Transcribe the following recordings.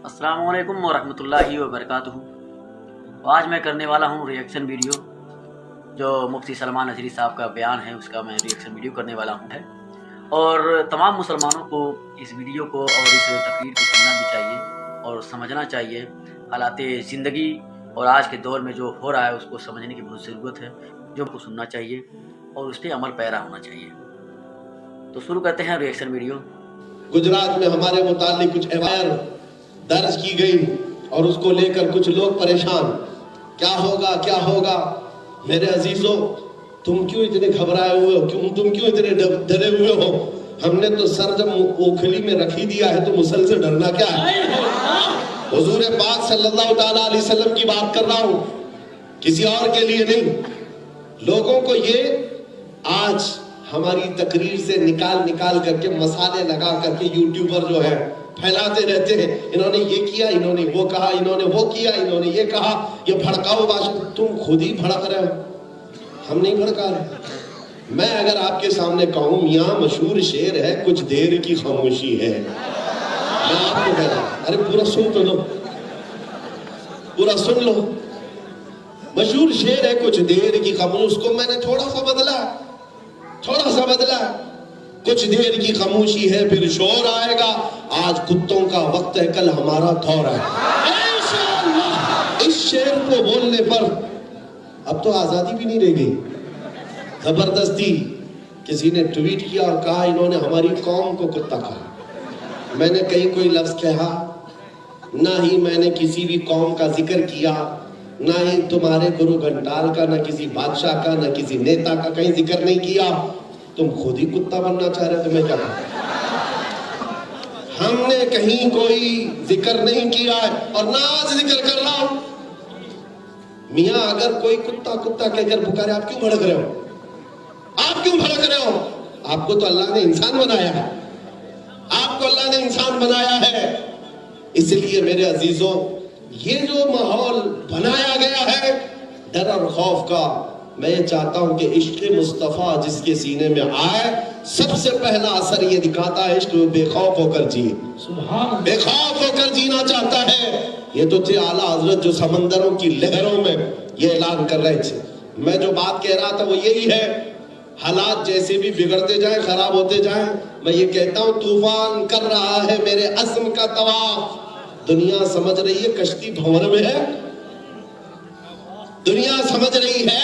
السلام علیکم ورحمۃ اللہ وبرکاتہ۔ آج میں کرنے والا ہوں ریئیکشن ویڈیو، جو مفتی سلمان اجری صاحب کا بیان ہے اس کا میں ریئیکشن ویڈیو کرنے والا ہوں اور تمام مسلمانوں کو اس ویڈیو کو اور اس تقریر کو سننا بھی چاہیے اور سمجھنا چاہیے۔ حالات زندگی اور آج کے دور میں جو ہو رہا ہے اس کو سمجھنے کی بہت ضرورت ہے، جو کو سننا چاہیے اور اس پہ عمل پیرا ہونا چاہیے۔ تو شروع کرتے ہیں ریئیکشن ویڈیو۔ گجرات میں ہمارے متعلق کچھ ایوائر درج کی گئی اور اس کو لے کر کچھ لوگ پریشان، کیا ہوگا۔ میرے عزیزوں، تم کیوں اتنے گھبرائے ہوئے ہو، تم کیوں اتنے ڈرے ہوئے ہو؟ ہم نے تو سر جب اوکھلی میں رکھی دیا ہے تو مسل سے ڈرنا کیا ہے؟ حضور پاک صلی اللہ تعالیٰ علیہ وسلم کی بات کر رہا ہوں، کسی اور کے لیے نہیں۔ لوگوں کو یہ آج ہماری تقریر سے نکال کر کے مسالے لگا کر کے یوٹیوبر جو ہے پھیلاتے رہتے ہیں، انہوں نے یہ کیا، انہوں نے وہ کہا، انہوں نے وہ کیا، انہوں نے یہ کہا، یہ بھڑکاؤ بات۔ تم خود ہی بھڑک رہے ہو، ہم نہیں بھڑکا رہے۔ میں اگر آپ کے سامنے کہوں میاں مشہور شعر ہے کچھ دیر کی خاموشی ہے، میں آپ کو کہہ رہا ہوں ارے پورا سن تو لو، پورا سن لو۔ مشہور شعر ہے کچھ دیر کی خاموشی، اس کو میں نے تھوڑا سا بدلا، کچھ دیر کی خاموشی ہے پھر شور آئے گا، آج کتوں کا وقت ہے کل ہمارا دور ہے۔ اس شعر کو بولنے پر اب تو آزادی بھی نہیں رہ گئی۔ زبردستی کسی نے ٹویٹ کیا اور کہا انہوں نے ہماری قوم کو کتا کہا۔ میں نے کہیں کوئی لفظ کہا، نہ ہی میں نے کسی بھی قوم کا ذکر کیا، نہ ہی تمہارے گرو گھنٹال کا، نہ کسی بادشاہ کا، نہ کسی نیتا کا کہیں ذکر نہیں کیا۔ تم خود ہی کتا بننا چاہ رہے، تمہیں کیا کہا؟ ہم نے کہیں کوئی ذکر نہیں کیا ہے اور نہ آج ذکر کر رہا ہوں۔ میاں اگر کوئی کتا کہہ کر پکارے، آپ کیوں بھڑک رہے ہو؟ آپ کو تو اللہ نے انسان بنایا ہے، اس لیے میرے عزیزوں یہ جو ماحول بنایا گیا ہے ڈر اور خوف کا، میں یہ چاہتا ہوں کہ عشق مصطفیٰ جس کے سینے میں آئے، سب سے پہلا اثر یہ دکھاتا ہے عشق بے خوف ہو کر جیے، بے خوف ہو کر جینا چاہتا ہے۔ یہ تو تھے اعلیٰ حضرت جو سمندروں کی لہروں میں یہ اعلان کر رہے تھے۔ میں جو بات کہہ رہا تھا وہ یہی ہے، حالات جیسے بھی بگڑتے جائیں، خراب ہوتے جائیں، میں یہ کہتا ہوں طوفان کر رہا ہے میرے عزم کا طواف۔ دنیا سمجھ رہی ہے کشتی بھنور میں ہے، دنیا سمجھ رہی ہے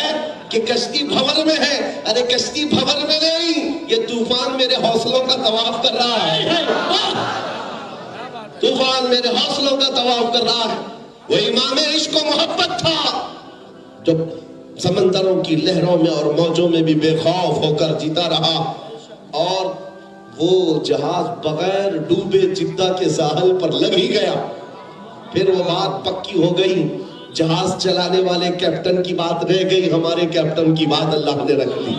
کہ کشتی بھنور میں ہے، ارے کشتی بھنور میں نہیں، یہ طوفان میرے حوصلوں کا طواف کر رہا ہے، طوفان میرے حوصلوں کا طواف کر رہا ہے۔ وہ امام عشق و محبت تھا جو سمندروں کی لہروں میں اور موجوں میں بھی بے خوف ہو کر جیتا رہا، اور وہ جہاز بغیر ڈوبے جدہ کے ساحل پر لگ ہی گیا۔ پھر وہ بات پکی ہو گئی، جہاز چلانے والے کیپٹن کی بات رہ گئی، ہمارے کیپٹن کی بات اللہ نے رکھ لی،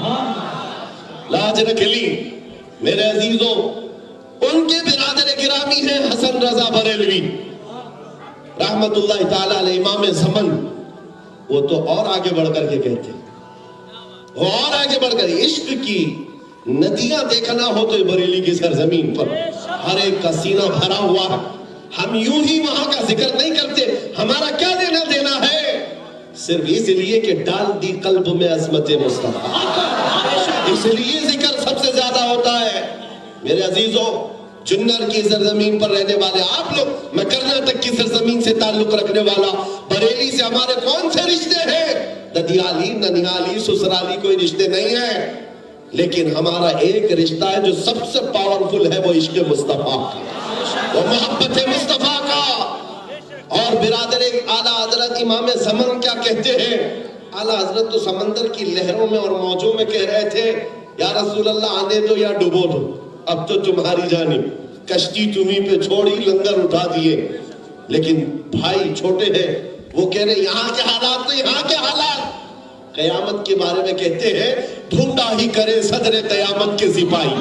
لاج رکھ لی۔ میرے عزیزوں، ان کے برادر گرامی ہیں حسن رضا بریلوی رحمت اللہ تعالی علیہ، امام زمن۔ وہ تو اور آگے بڑھ کر کے کہتے، وہ اور آگے بڑھ کر عشق کی ندیاں دیکھنا ہو تو بریلی کی سرزمین پر ہر ایک کا سینہ بھرا ہوا ہے، ہم یوں ہی وہاں کا ذکر نہیں کرتے، ہمارا کیا لینا دینا ہے، صرف اس لیے کہ ڈال دی قلب میں عظمت مصطفیٰ، اس لیے ذکر سب سے زیادہ ہوتا ہے۔ میرے عزیزوں، جنر کی سرزمین پر رہنے والے آپ لوگ، میں کرناٹک کی سرزمین سے تعلق رکھنے والا، بریلی سے ہمارے کون سے رشتے ہیں؟ ددیالی، ننیالی، سسرالی کوئی رشتے نہیں ہیں، لیکن ہمارا ایک رشتہ ہے جو سب سے پاورفل ہے، وہ عشق مصطفیٰ کا، وہ محبت مصطفیٰ کا۔ اور برادر اعلیٰ حضرت امام زمان کیا کہتے ہیں؟ اعلیٰ حضرت تو سمندر کی لہروں میں اور موجوں میں کہہ رہے تھے یا رسول اللہ آنے دو یا ڈبو دو، اب تو تمہاری جانب، کشتی تمہیں پہ چھوڑی، لنگر اٹھا دیے، لیکن بھائی چھوٹے ہیں، وہ کہہ رہے یہاں کے حالات تو یہاں کے حالات، قیامت کے بارے میں کہتے ہیں ڈھونڈا ہی کرے صدر قیامت کے سپاہی،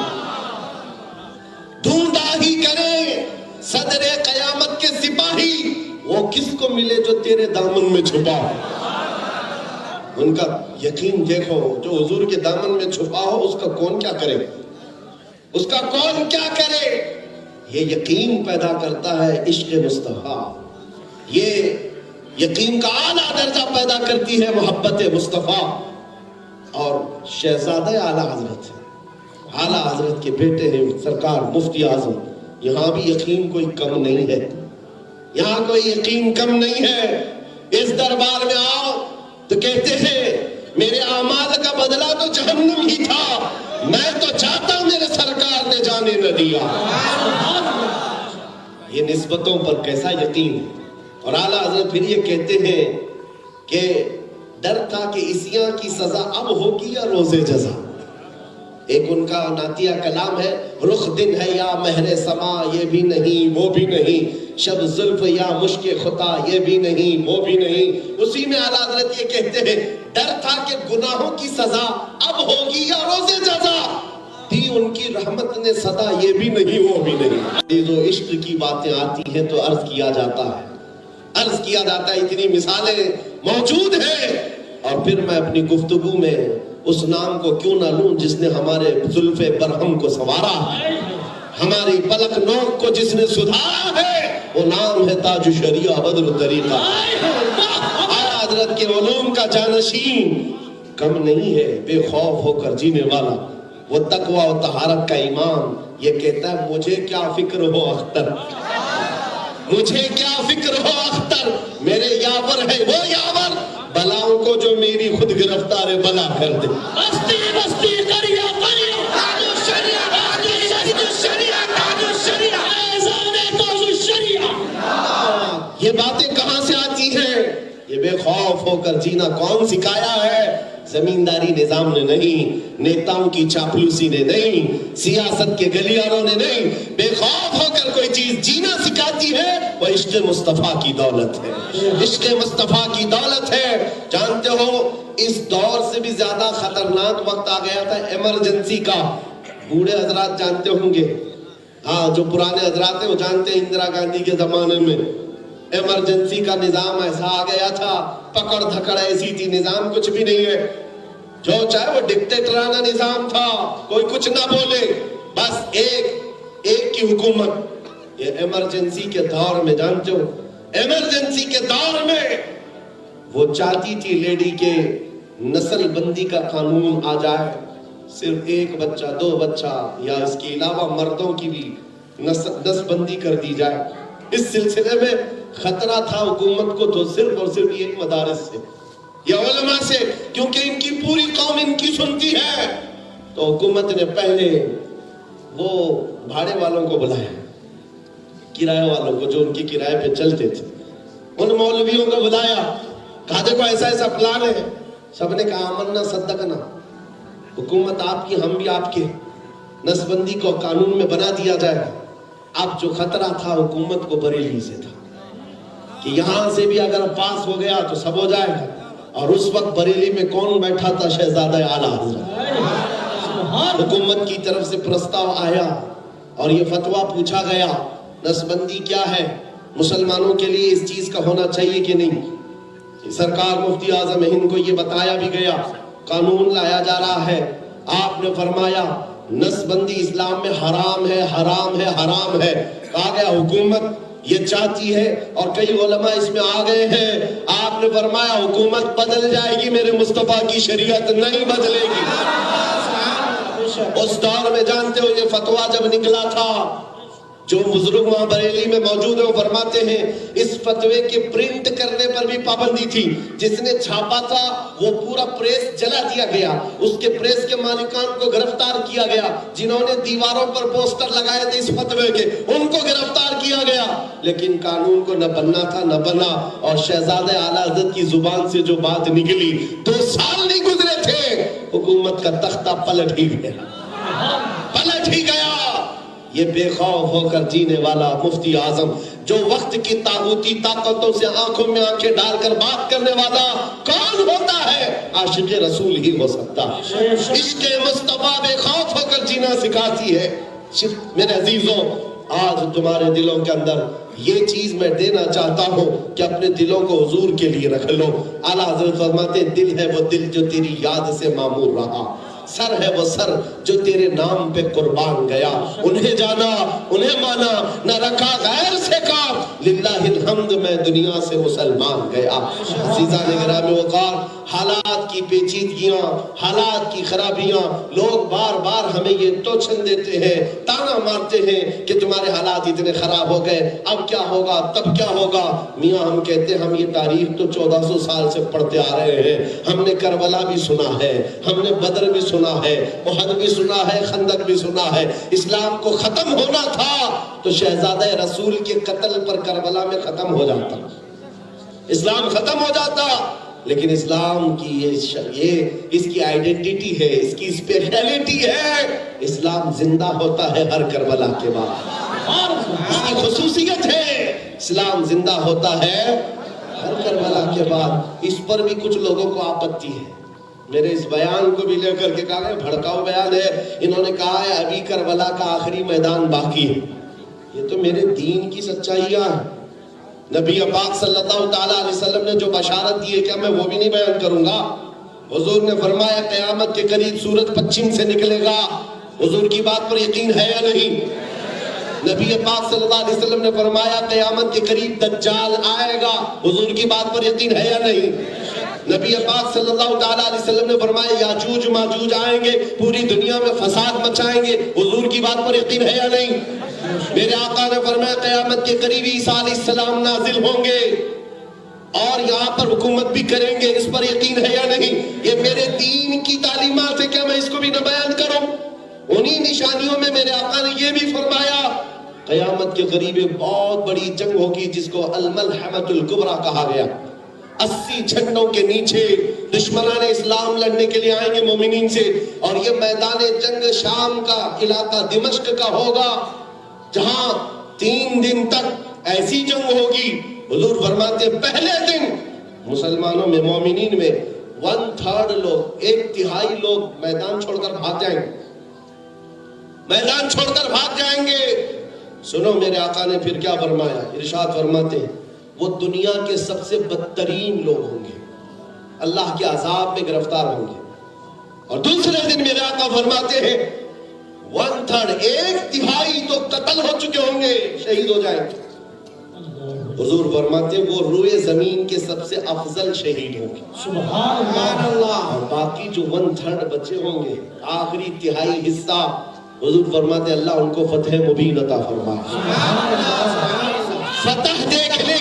ڈھونڈا ہی کرے صدر قیامت کے سپاہی، وہ کس کو ملے جو تیرے دامن میں چھپا ہو۔ ان کا یقین دیکھو، جو حضور کے دامن میں چھپا ہو اس کا کون کیا کرے، اس کا کون کیا کرے۔ یہ یقین پیدا کرتا ہے عشق مصطفیٰ، یہ یقین کا اعلیٰ درجہ پیدا کرتی ہے محبت مصطفیٰ. اور شہزادہ اعلیٰ حضرت اعلیٰ حضرت کے بیٹے ہیں سرکار مفتی اعظم. یہاں بھی یقین کوئی کم نہیں ہے، یہاں کوئی یقین کم نہیں ہے. اس دربار میں آؤ تو کہتے ہیں میرے اعمال کا بدلہ تو جہنم ہی تھا، میں تو چاہتا ہوں میرے سرکار نے جانے نہ دیا. یہ نسبتوں پر کیسا یقین ہے. اور اعلیٰ حضرت پھر یہ کہتے ہیں کہ ڈر تھا کہ عصیاں کی سزا اب ہوگی یا روز جزا. ایک ان کا نعتیہ کلام ہے، رخ دن ہے یا مہر سما یہ بھی نہیں وہ بھی نہیں، شب زلف یا مشک خطا یہ بھی نہیں وہ بھی نہیں. اسی میں اعلیٰ حضرت یہ کہتے ہیں ڈر تھا کہ گناہوں کی سزا اب ہوگی یا روز جزا، دی ان کی رحمت نے صدا یہ بھی نہیں وہ بھی نہیں. جو عشق کی باتیں آتی ہیں تو عرض کیا جاتا ہے اتنی مثالیں موجود ہیں. اور پھر میں اپنی گفتگو میں اس نام کو کیوں نہ لوں جس نے ہمارے زلف برہم کو سنوارا، ہماری پلک نوک کو جس نے سدھارا ہے، وہ نام ہے تاج شریعہ بدر طریقہ. اعلیٰ حضرت کے علوم کا جانشین کم نہیں ہے، بے خوف ہو کر جینے والا، وہ تقوی و طہارت کا امام. یہ کہتا ہے مجھے کیا فکر ہو اختر، مجھے کیا فکر ہو اختر، میرے یاور ہے وہ یاور، بلاؤں کو جو میری خود گرفتار بلا کر دے. بستی بستی کریا کریا تاج الشریعہ تاج الشریعہ تاج الشریعہ ایزان تاج الشریعہ. یہ باتیں کہاں سے آتی ہیں؟ یہ بے خوف ہو کر جینا کون سکھایا ہے؟ زمینداری نظام نے نہیں، نیتاؤں کی چاپلوسی نے نہیں، سیاست کے گلیاروں نے نہیں. بے خوف ہو کر کوئی چیز جینا سکھاتی ہے وہ عشق مصطفیٰ کی دولت ہے، عشق مصطفیٰ کی دولت ہے. جانتے ہو اس دور سے بھی زیادہ خطرناک وقت آ گیا تھا ایمرجنسی کا. بوڑھے حضرات جانتے ہوں گے، ہاں جو پرانے حضرات ہیں وہ جانتے ہیں اندرا گاندھی کے زمانے میں ایمرجنسی کا نظام ایسا آ گیا تھا، پکڑ دھکڑ ایسی تھی، نظام کچھ بھی نہیں ہے، جو چاہے وہ ڈکٹیٹرانہ نظام تھا، کوئی کچھ نہ بولے، بس ایک کی حکومت. یہ ایمرجنسی کے دور میں جانتے ہو، ایمرجنسی کے دور میں وہ چاہتی تھی لیڈی کے نسل بندی کا قانون آ جائے، صرف ایک بچہ دو بچہ یا اس کے علاوہ مردوں کی بھی نسل بندی کر دی جائے. اس سلسلے میں خطرہ تھا حکومت کو تو صرف اور صرف یہ مدارس سے یا علماء سے، کیونکہ ان کی پوری قوم ان کی سنتی ہے. تو حکومت نے پہلے وہ بھاڑے والوں کو بلایا، کرایہ والوں کو جو ان کی کرائے پہ چلتے تھے، ان مولویوں کو بلایا، کہا دیکھو ایسا ایسا پلان ہے. سب نے کہا آمنا صدقنا، حکومت آپ کی ہم بھی آپ کے، نسبندی کو قانون میں بنا دیا جائے. اب جو خطرہ تھا حکومت کو بریلی سے تھا کہ یہاں سے بھی اگر پاس ہو گیا تو سب ہو جائے گا. اور اس وقت بریلی میں کون بیٹھا تھا؟ شہزادہ اعلیٰ حضرت. حکومت کی طرف سے پرستاو آیا اور یہ فتویٰ پوچھا گیا نسبندی کیا ہے، مسلمانوں کے لیے اس چیز کا ہونا چاہیے کہ نہیں. سرکار مفتی اعظم ہند کو یہ بتایا بھی گیا، قانون لایا جا رہا ہے. آپ نے فرمایا نسبندی اسلام میں حرام ہے حرام ہے حرام ہے. کہا گیا حکومت یہ چاہتی ہے اور کئی علماء اس میں آ گئے ہیں. آپ نے فرمایا حکومت بدل جائے گی، میرے مصطفیٰ کی شریعت نہیں بدلے گی. اس دور میں جانتے ہو یہ فتویٰ جب نکلا تھا، جو بزرگ وہاں بریلی میں موجود ہیں وہ فرماتے ہیں اس فتوے کے پرنٹ کرنے پر بھی پابندی تھی. جس نے چھاپا تھا وہ پورا پریس جلا دیا گیا، اس کے پریس کے مالکان کو گرفتار کیا گیا، جنہوں نے دیواروں پر پوسٹر لگائے تھے اس فتوے کے ان کو گرفتار کیا گیا. لیکن قانون کو نہ بننا تھا نہ بنا. اور شہزادہ اعلیٰ حضرت کی زبان سے جو بات نکلی 2 سال نہیں گزرے تھے حکومت کا تختہ پلٹ ہی گیا. یہ بے خوف ہو کر جینے والا مفتی اعظم جو وقت کی طاغوتی طاقتوں سے آنکھوں میں آنکھیں ڈال کر بات کرنے والا کون ہوتا ہے؟ عاشق رسول ہی ہو سکتا ہے. عشق مصطفیٰ بے خوف ہو کر جینا سکھاتی ہے. میرے عزیزوں آج تمہارے دلوں کے اندر یہ چیز میں دینا چاہتا ہوں کہ اپنے دلوں کو حضور کے لیے رکھ لو. اعلیٰ حضرت فرماتے ہیں دل ہے وہ دل جو تیری یاد سے معمور رہا. سر ہے وہ سر جو تیرے نام پہ قربان گیا. انہیں جانا انہیں مانا نہ رکھا غیر سے کام, للہ الحمد میں دنیا سے مسلمان گیا. عزیزان گرامی وقار, حالات کی پیچیدگیاں, حالات کی خرابیاں, لوگ بار بار ہمیں یہ توچن دیتے ہیں, تانا مارتے ہیں کہ تمہارے حالات اتنے خراب ہو گئے, اب کیا ہوگا, تب کیا ہوگا. میاں ہم کہتے ہیں ہم یہ تاریخ تو 1400 سال سے پڑھتے آ رہے ہیں. ہم نے کربلا بھی سنا ہے, ہم نے بدر بھی سنا ہے, احد بھی سنا ہے, خندق بھی سنا ہے. اسلام کو ختم ہونا تھا تو شہزادہ رسول کے قتل پر کربلا میں ختم ہو جاتا, اسلام ختم ہو جاتا. لیکن اسلام کی یہ اس کی آئیڈینٹی ہے, اس کی اسپیشلٹی ہے, اسلام زندہ ہوتا ہے ہر کربلا کے بعد. اور اس کی خصوصیت ہے, اسلام زندہ ہوتا ہے ہر کربلا کے بعد. اس پر بھی کچھ لوگوں کو آپتی ہے. میرے اس بیان کو بھی لے کر کے کہا ہے بھڑکاؤ بیان ہے. انہوں نے کہا ہے ابھی کربلا کا آخری میدان باقی ہے. یہ تو میرے دین کی سچائیاں ہیں. نبی پاک صلی اللہ تعالیٰ علیہ وسلم نے جو بشارت دی ہے کیا میں وہ بھی نہیں بیان کروں گا؟ حضور نے فرمایا قیامت کے قریب سورج پچھم سے نکلے گا. حضور کی بات پر یقین ہے یا نہیں؟ نبی پاک صلی اللہ علیہ وسلم نے فرمایا قیامت کے قریب دجال آئے گا. حضور کی بات پر یقین ہے یا نہیں؟ نبی پاک صلی اللہ تعالیٰ علیہ وسلم نے فرمایا یاجوج ماجوج آئیں گے, پوری دنیا میں فساد مچائیں گے. حضور کی بات پر یقین ہے یا نہیں؟ میرے آقا نے فرمایا قیامت کے قریب عیسیٰ علیہ السلام نازل ہوں گے اور یہاں پر حکومت بھی کریں گے. اس پر یقین ہے یا نہیں؟ یہ میرے دین کی تعلیمات ہے, کیا میں اس کو بھی نہ بیان کروں؟ انہی نشانیوں میں میرے آقا نے یہ بھی فرمایا قیامت کے قریب ایک بہت بڑی جنگ ہوگی جس کو الملحمۃ الکبریٰ کہا گیا. 80 جھنڈوں کے نیچے دشمنان اسلام لڑنے کے لیے آئیں گے مومنین سے, اور یہ میدان جنگ شام کا علاقہ دمشق کا ہوگا جہاں 3 دن تک ایسی جنگ ہوگی. حضور فرماتے پہلے دن مسلمانوں میں مومنین میں 1/3 لوگ, 1/3 لوگ میدان چھوڑ کر بھاگ جائیں گے, میدان چھوڑ کر بھاگ جائیں گے. سنو میرے آقا نے پھر کیا فرمایا, ارشاد فرماتے ہیں وہ دنیا کے سب سے بدترین لوگ ہوں گے, اللہ کے عذاب میں گرفتار ہوں گے. اور دوسرے دن میرے آقا فرماتے ہیں 1/3 1/3 تو قتل ہو چکے ہوں گے, شہید ہو جائیں گے. حضور فرماتے ہیں وہ روئے زمین کے سب سے افضل شہید ہوں گے. سبحان اللہ. اور باقی جو 1/3 بچے ہوں گے, آخری 1/3 حصہ, حضور فرماتے اللہ ان کو فتح مبین عطا فرمائے. فتح دیکھنے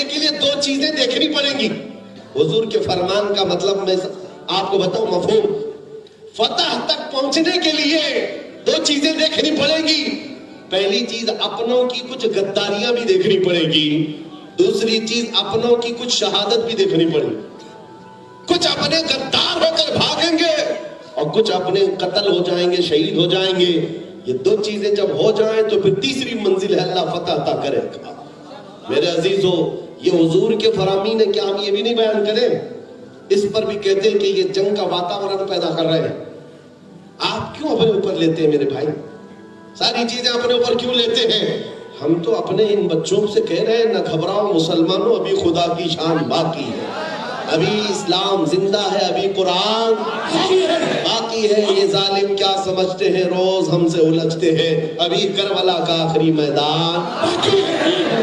کے لیے 2 چیزیں دیکھنی پڑیں گی. حضور کے فرمان کا مطلب میں آپ کو بتاؤں مفہوم, فتح تک پہنچنے کے لیے 2 چیزیں دیکھنی پڑیں گی. پہلی چیز اپنوں کی کچھ غداریاں بھی دیکھنی پڑے گی, دوسری چیز اپنوں کی کچھ شہادت بھی دیکھنی پڑے گی. کچھ اپنے غدار ہو کر بھاگیں گے اور کچھ اپنے قتل ہو جائیں گے, شہید ہو جائیں گے. یہ 2 چیزیں جب ہو جائیں تو پھر تیسری منزل ہے اللہ فتح عطا کرے گا. میرے عزیزو, یہ حضور کے فرامین ہے, کیا ہم یہ بھی نہیں بیان کریں؟ اس پر بھی کہتے ہیں کہ یہ جنگ کا واتاورن پیدا کر رہے ہیں. آپ کیوں اپنے اوپر لیتے ہیں میرے بھائی, ساری چیزیں اپنے اوپر کیوں لیتے ہیں؟ ہم تو اپنے ان بچوں سے کہہ رہے ہیں نہ گھبراؤ مسلمانوں, ابھی خدا کی شان باقی ہے, ابھی اسلام زندہ ہے, ابھی قرآن باقی ہے. یہ ظالم کیا سمجھتے ہیں, روز ہم سے الجھتے ہیں, ابھی کربلا کا آخری میدان باقی ہے.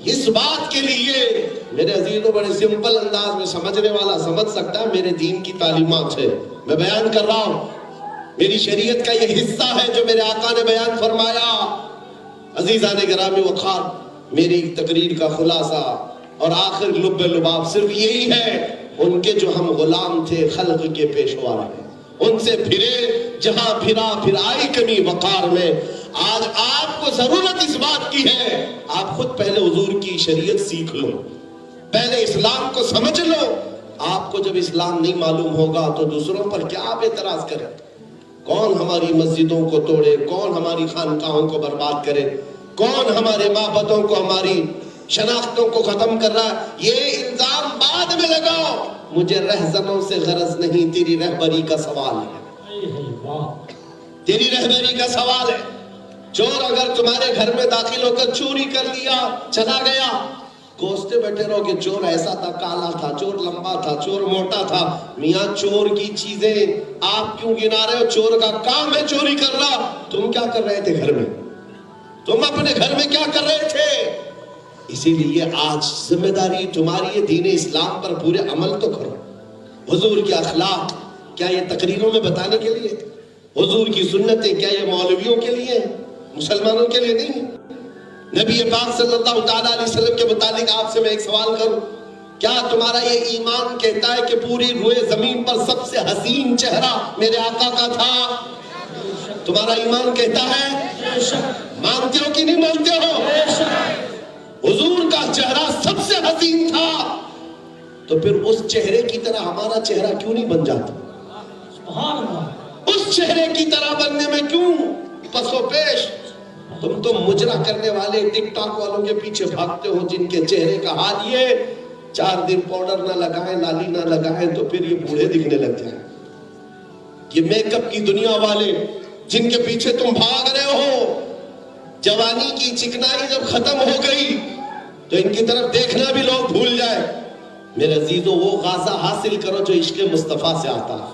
اس بات کے لیے میرے عزیزوں بڑے سمپل انداز میں سمجھنے والا سمجھ سکتا ہے, میرے دین کی تعلیمات ہے, میں بیان کر رہا ہوں. میری شریعت کا یہ حصہ ہے جو میرے آقا نے بیان فرمایا. عزیزان گرامی وقار, میری تقریر کا خلاصہ اور آخر لب لباب صرف یہی ہے, ان کے جو ہم غلام تھے خلق کے پیشوا رہے, ان سے پھرے جہاں پھرا پھر آئی کمی وقار میں. آج آپ کو ضرورت اس بات کی ہے, آپ خود پہلے حضور کی شریعت سیکھ لو, پہلے اسلام کو سمجھ لو. آپ کو جب اسلام نہیں معلوم ہوگا تو دوسروں پر کیا آپ اعتراض کریں؟ کون ہماری مسجدوں کو توڑے, کون ہماری خانقاہوں کو برباد کرے, کون ہمارے معبدوں کو, ہماری شناختوں کو ختم کر رہا ہے؟ یہ الزام بعد میں لگاؤ, مجھے رہزنوں سے غرض نہیں, تیری رہبری کا سوال ہے, تیری رہبری کا سوال ہے. چور اگر تمہارے گھر میں داخل ہو کر چوری کر لیا, چلا گیا, کوستے بیٹھے رہو کہ چور ایسا تھا، کالا تھا، چور لمبا تھا، چور موٹا تھا. میاں چور کی چیزیں آپ کیوں گنا رہے ہو؟ چور کا کام ہے چوری کرنا. تم کیا کر رہے تھے گھر میں؟ تم اپنے گھر میں کیا کر رہے تھے؟ اسی لیے آج ذمہ داری تمہاری ہے، دین اسلام پر پورے عمل تو کرو. حضور کے اخلاق کیا یہ تقریروں میں بتانے کے لیے؟ حضور کی سنتیں کیا یہ مولویوں کے لیے ہیں؟ مسلمانوں کے لیے نہیں. نبی پاک صلی اللہ تعالیٰ علیہ وسلم کے متعلق آپ سے میں ایک سوال کروں، کیا تمہارا یہ ایمان کہتا ہے کہ پوری روئے زمین پر سب سے حسین چہرہ میرے آقا کا تھا؟ تمہارا ایمان کہتا ہے؟ مانتے ہو کہ نہیں مانتے ہو؟ حضور کا چہرہ سب سے حسین تھا، تو پھر اس چہرے کی طرح ہمارا چہرہ کیوں نہیں بن جاتا؟ اس چہرے کی طرح بننے میں کیوں پسو پیش؟ تم تو مجرا کرنے والے ٹک ٹاک والوں کے پیچھے بھاگتے ہو، جن کے چہرے کا حال یہ 4 دن پاؤڈر نہ لگائیں، لالی نہ لگائیں تو پھر یہ بوڑھے دکھنے لگ جائیں. یہ میک اپ کی دنیا والے جن کے پیچھے تم بھاگ رہے ہو، جوانی کی چکنائی جب ختم ہو گئی تو ان کی طرف دیکھنا بھی لوگ بھول جائے. میرے عزیزو، وہ غازہ حاصل کرو جو عشق مصطفیٰ سے آتا ہے،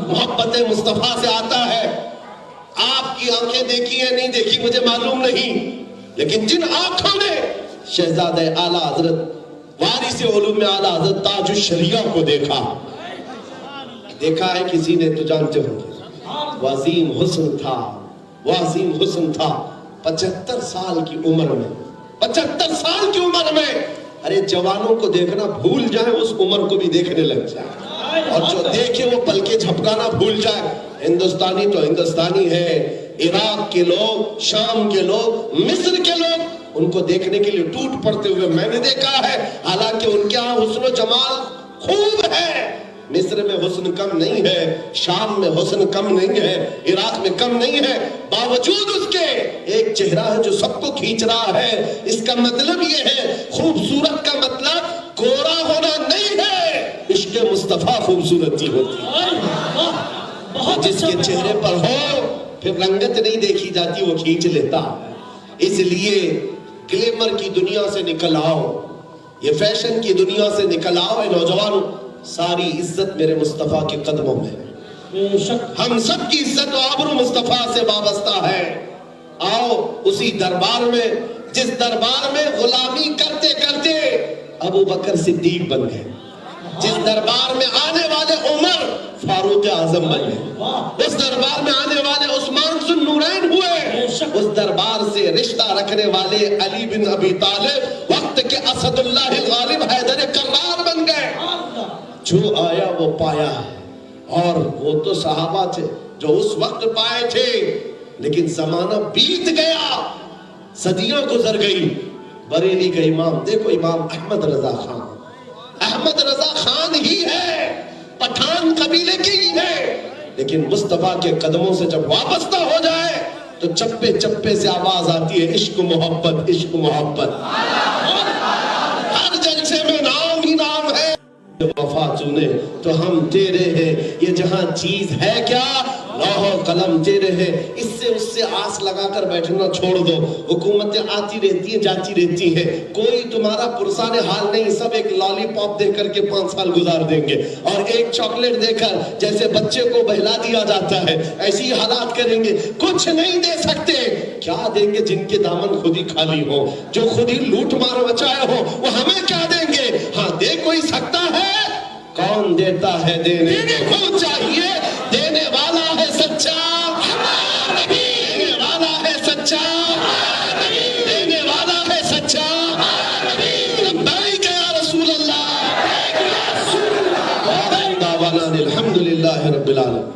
محبت مصطفیٰ سے آتا ہے. آپ کی آنکھیں دیکھی ہیں نہیں دیکھی مجھے معلوم نہیں، لیکن جن آنکھوں نے شہزادہ اعلیٰ حضرت وارث علوم اعلیٰ حضرت تاج الشریعہ کو دیکھا ہے کسی نے تو جانتے ہوں گے. وہ عظیم حسن تھا، وہ عظیم حسن تھا. 75 سال کی عمر میں، 75 سال کی عمر میں، ارے جوانوں کو دیکھنا بھول جائیں، اس عمر کو بھی دیکھنے لگ جائیں، اور جو دیکھے وہ پلکیں جھپکانا بھول جائے. ہندوستانی تو ہندوستانی ہے، عراق کے لوگ، شام کے لوگ، مصر کے لوگ ان کو دیکھنے کے لیے ٹوٹ پڑتے ہوئے میں نے دیکھا ہے. حالانکہ ان کے ہاں حسن و جمال خوب ہے. مصر میں حسن کم نہیں ہے، شام میں حسن کم نہیں ہے، عراق میں کم نہیں ہے. باوجود اس کے ایک چہرہ ہے جو سب کو کھینچ رہا ہے. اس کا مطلب یہ ہے، خوبصورت کا مطلب گورا ہونا نہیں ہے، عشق مصطفیٰ خوبصورتی ہوتی ہے. جس کے چہرے پر ہو پھر رنگت نہیں دیکھی جاتی، وہ کھینچ لیتا. اس لیے گلیمر کی دنیا سے نکل آؤ، یہ فیشن کی دنیا سے نکل آؤ. اے نوجوانوں، ساری عزت میرے مصطفیٰ کے قدموں میں، ہم سب کی عزت و آبرو مصطفیٰ سے وابستہ ہے. آؤ اسی دربار میں جس دربار میں غلامی کرتے کرتے ابو بکر صدیق بن گئے، جس دربار میں آنے والے عمر فاروق اعظم بن گئے، اس دربار میں آنے والے عثمان ذو النورین ہوئے، اس دربار سے رشتہ رکھنے والے علی بن ابی طالب وقت کے اسد اللہ الغالب حیدر کرار بن گئے. جو آیا وہ پایا، اور وہ تو صحابہ تھے جو اس وقت پائے تھے، لیکن زمانہ بیت گیا، صدیاں گزر گئی. بریلی کا امام دیکھو، امام احمد رضا خان، احمد رضا خان ہی ہے، پٹھان قبیلے کی ہی ہے، لیکن مصطفیٰ کے قدموں سے جب وابستہ ہو جائے تو چپے چپے سے آواز آتی ہے، عشق محبت، عشق محبت. ہر جلسے میں نام ہی نام ہے. وفا چنے تو ہم تیرے ہیں، یہ جہاں چیز ہے کیا، لوح و قلم تیرے ہیں. اس سے آس لگا کر بیٹھنا چھوڑ دو. حکومتیں آتی رہتی ہیں جاتی رہتی ہیں، کوئی تمہارا پرسان حال نہیں. سب ایک لالی پاپ دے کر کے 5 سال گزار دیں گے، اور ایک چاکلیٹ دے کر جیسے بچے کو بہلا دیا جاتا ہے ایسی حالات کریں گے. کچھ نہیں دے سکتے. کیا دیں گے جن کے دامن خود ہی خالی ہو، جو خود ہی لوٹ مار مچائے ہو، وہ ہمیں کیا دیں گے؟ ہاں دے کوئی سکتا ہے، کون دیتا ہے؟ دینے کو چاہیے، دینے والا ہے سچا، دینے والا ہے سچا، دینے والا ہے سچا. لبیک یا رسول اللہ. دعوانا الحمدللہ رب العالمین.